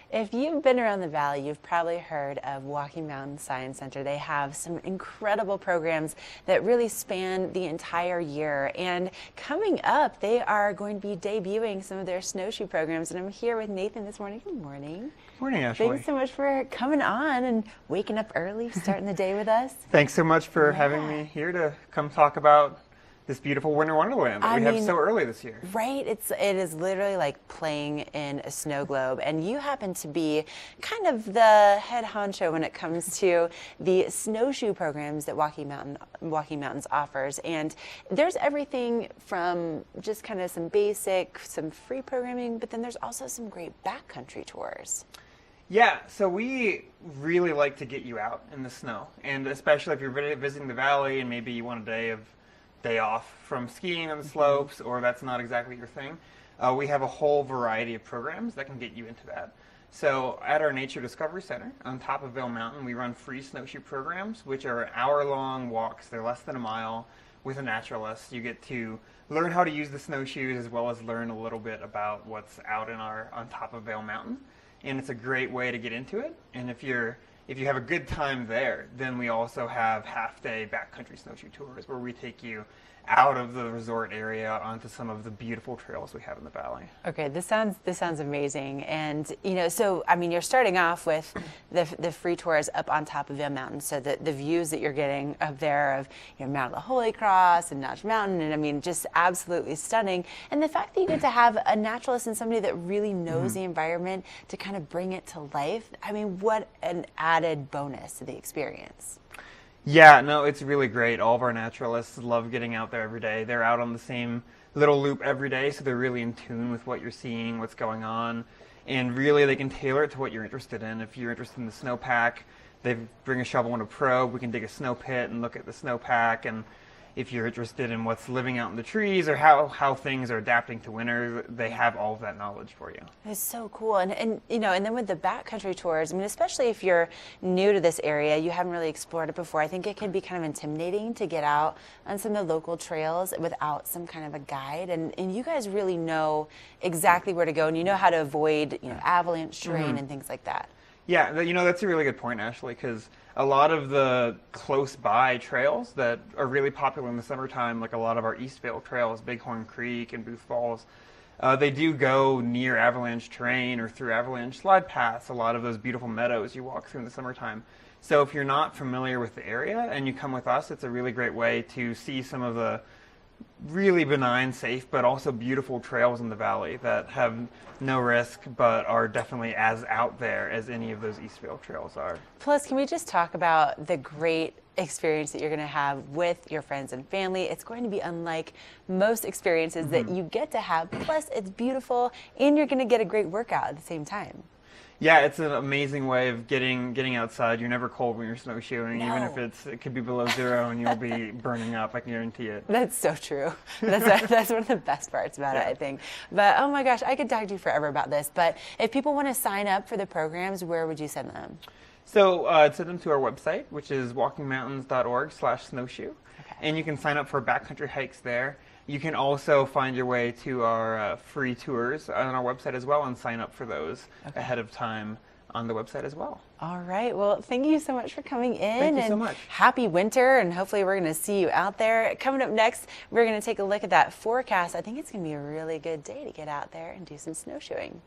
If you've been around the Valley, you've probably heard of Walking Mountain Science Center. They have some incredible programs that really span the entire year. And coming up, they are going to be debuting some of their snowshoe programs. And I'm here with Nathan this morning. Good morning. Morning, Ashley. Thanks so much for coming on and waking up early, starting the day with us. Thanks so much for having me here to come talk about this beautiful winter wonderland that we have so early this year. Right, it is literally like playing in a snow globe, and you happen to be kind of the head honcho when it comes to the snowshoe programs that Walking Mountains offers. And there's everything from just kind of some basic, some free programming, but then there's also some great backcountry tours. Yeah, so we really like to get you out in the snow, and especially if you're visiting the valley and maybe you want a day off from skiing on the slopes, or that's not exactly your thing. We have a whole variety of programs that can get you into that. So at our Nature Discovery Center on top of Vail Mountain, we run free snowshoe programs, which are hour-long walks. They're less than a mile with a naturalist. You get to learn how to use the snowshoes as well as learn a little bit about what's out on top of Vail Mountain. And it's a great way to get into it. And if you have a good time there, then we also have half-day backcountry snowshoe tours where we take you out of the resort area onto some of the beautiful trails we have in the valley. Okay, this sounds amazing. And so I mean, you're starting off with the free tours up on top of Vail Mountain, so the views that you're getting up there of Mount of the Holy Cross and Notch Mountain, and I mean, just absolutely stunning. And the fact that you get to have a naturalist and somebody that really knows the environment to kind of bring it to life, I mean, what an added bonus to the experience. Yeah, no, it's really great. All of our naturalists love getting out there every day. They're out on the same little loop every day, so they're really in tune with what you're seeing, what's going on, and really they can tailor it to what you're interested in. If you're interested in the snowpack, they bring a shovel and a probe. We can dig a snow pit and look at the snowpack, and if you're interested in what's living out in the trees or how things are adapting to winter, they have all of that knowledge for you. It's so cool. And then with the backcountry tours, I mean, especially if you're new to this area, you haven't really explored it before, I think it can be kind of intimidating to get out on some of the local trails without some kind of a guide. And you guys really know exactly where to go, and you know how to avoid avalanche terrain and things like that. Yeah, that's a really good point, Ashley, because a lot of the close-by trails that are really popular in the summertime, like a lot of our East Vail trails, Bighorn Creek and Booth Falls, they do go near avalanche terrain or through avalanche slide paths, a lot of those beautiful meadows you walk through in the summertime. So if you're not familiar with the area and you come with us, it's a really great way to see some of the really benign, safe, but also beautiful trails in the valley that have no risk but are definitely as out there as any of those East Vail trails are. Plus, can we just talk about the great experience that you're going to have with your friends and family? It's going to be unlike most experiences that you get to have. Plus, it's beautiful, and you're going to get a great workout at the same time. Yeah, it's an amazing way of getting outside. You're never cold when you're snowshoeing, even if it could be below zero and you'll be burning up, I can guarantee it. That's so true. That's one of the best parts about it, I think. But oh my gosh, I could talk to you forever about this. But if people want to sign up for the programs, where would you send them? So send them to our website, which is walkingmountains.org/snowshoe. Okay. And you can sign up for backcountry hikes there. You can also find your way to our free tours on our website as well and sign up for those ahead of time on the website as well. All right. Well, thank you so much for coming in. Thank you so much. Happy winter, and hopefully we're going to see you out there. Coming up next, we're going to take a look at that forecast. I think it's going to be a really good day to get out there and do some snowshoeing.